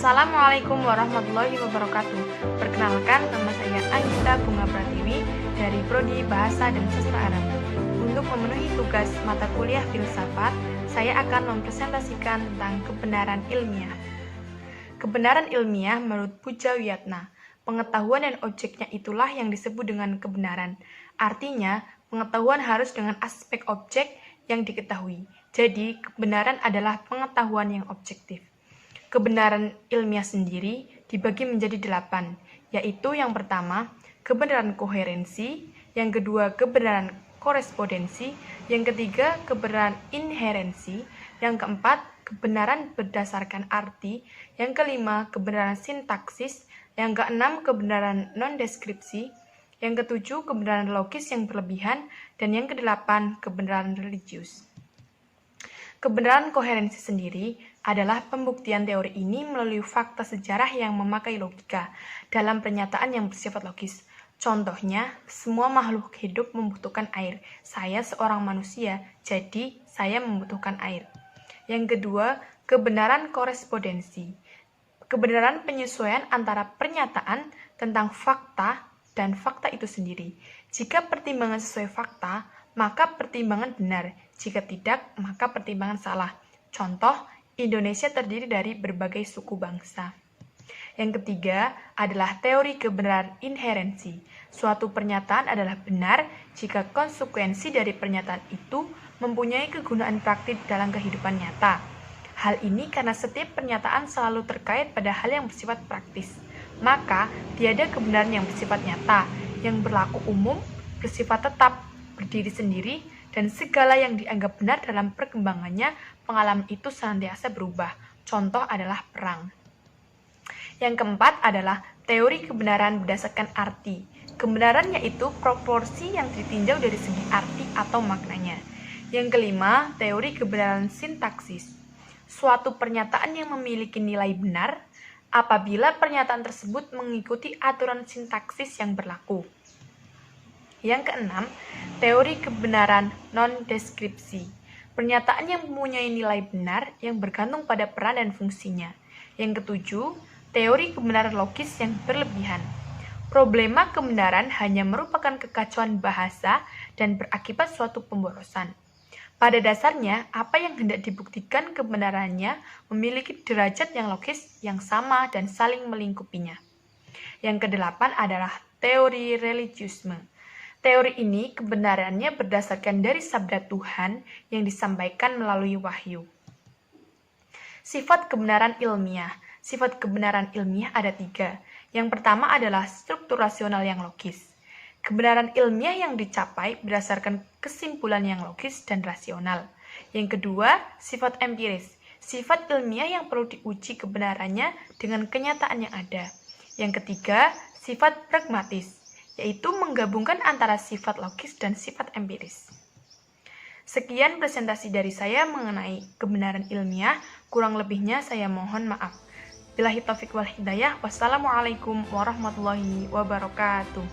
Assalamualaikum warahmatullahi wabarakatuh. Perkenalkan, nama saya Anggita Bunga Pratiwi dari Prodi Bahasa dan Sastra Arab. Untuk memenuhi tugas mata kuliah filsafat, saya akan mempresentasikan tentang kebenaran ilmiah. Kebenaran ilmiah menurut Puja Wiyatna, pengetahuan dan objeknya itulah yang disebut dengan kebenaran. Artinya, pengetahuan harus dengan aspek objek yang diketahui. Jadi, kebenaran adalah pengetahuan yang objektif. Kebenaran ilmiah sendiri dibagi menjadi 8, yaitu yang pertama, kebenaran koherensi, yang kedua, kebenaran korespondensi, yang ketiga, kebenaran inherensi, yang keempat, kebenaran berdasarkan arti, yang kelima, kebenaran sintaksis, yang keenam, kebenaran non-deskripsi, yang ketujuh, kebenaran logis yang berlebihan, dan yang kedelapan, kebenaran religius. Kebenaran koherensi sendiri adalah pembuktian teori ini melalui fakta sejarah yang memakai logika dalam pernyataan yang bersifat logis. Contohnya, semua makhluk hidup membutuhkan air. Saya seorang manusia, jadi saya membutuhkan air. Yang kedua, kebenaran korespondensi. Kebenaran penyesuaian antara pernyataan tentang fakta dan fakta itu sendiri. Jika pertimbangan sesuai fakta, maka pertimbangan benar. Jika tidak, maka pertimbangan salah. Contoh, Indonesia terdiri dari berbagai suku bangsa. Yang ketiga adalah teori kebenaran inherensi. Suatu pernyataan adalah benar jika konsekuensi dari pernyataan itu mempunyai kegunaan praktik dalam kehidupan nyata. Hal ini karena setiap pernyataan selalu terkait pada hal yang bersifat praktis. Maka, tiada kebenaran yang bersifat nyata, yang berlaku umum, bersifat tetap, berdiri sendiri, dan segala yang dianggap benar dalam perkembangannya, pengalaman itu senantiasa berubah. Contoh adalah perang. Yang keempat adalah teori kebenaran berdasarkan arti. Kebenaran yaitu proporsi yang ditinjau dari segi arti atau maknanya. Yang kelima, teori kebenaran sintaksis. Suatu pernyataan yang memiliki nilai benar apabila pernyataan tersebut mengikuti aturan sintaksis yang berlaku. Yang keenam, teori kebenaran non-deskripsi. Pernyataan yang mempunyai nilai benar yang bergantung pada peran dan fungsinya. Yang ketujuh, teori kebenaran logis yang berlebihan. Problema kebenaran hanya merupakan kekacauan bahasa dan berakibat suatu pemborosan. Pada dasarnya, apa yang hendak dibuktikan kebenarannya memiliki derajat yang logis yang sama dan saling melingkupinya. Yang kedelapan adalah teori religiusme. Teori ini kebenarannya berdasarkan dari sabda Tuhan yang disampaikan melalui wahyu. Sifat kebenaran ilmiah. Sifat kebenaran ilmiah ada 3. Yang pertama adalah struktur rasional yang logis. Kebenaran ilmiah yang dicapai berdasarkan kesimpulan yang logis dan rasional. Yang kedua, sifat empiris. Sifat ilmiah yang perlu diuji kebenarannya dengan kenyataan yang ada. Yang ketiga, sifat pragmatis, yaitu menggabungkan antara sifat logis dan sifat empiris. Sekian presentasi dari saya mengenai kebenaran ilmiah, kurang lebihnya saya mohon maaf. Billahi taufiq wal hidayah, wassalamualaikum warahmatullahi wabarakatuh.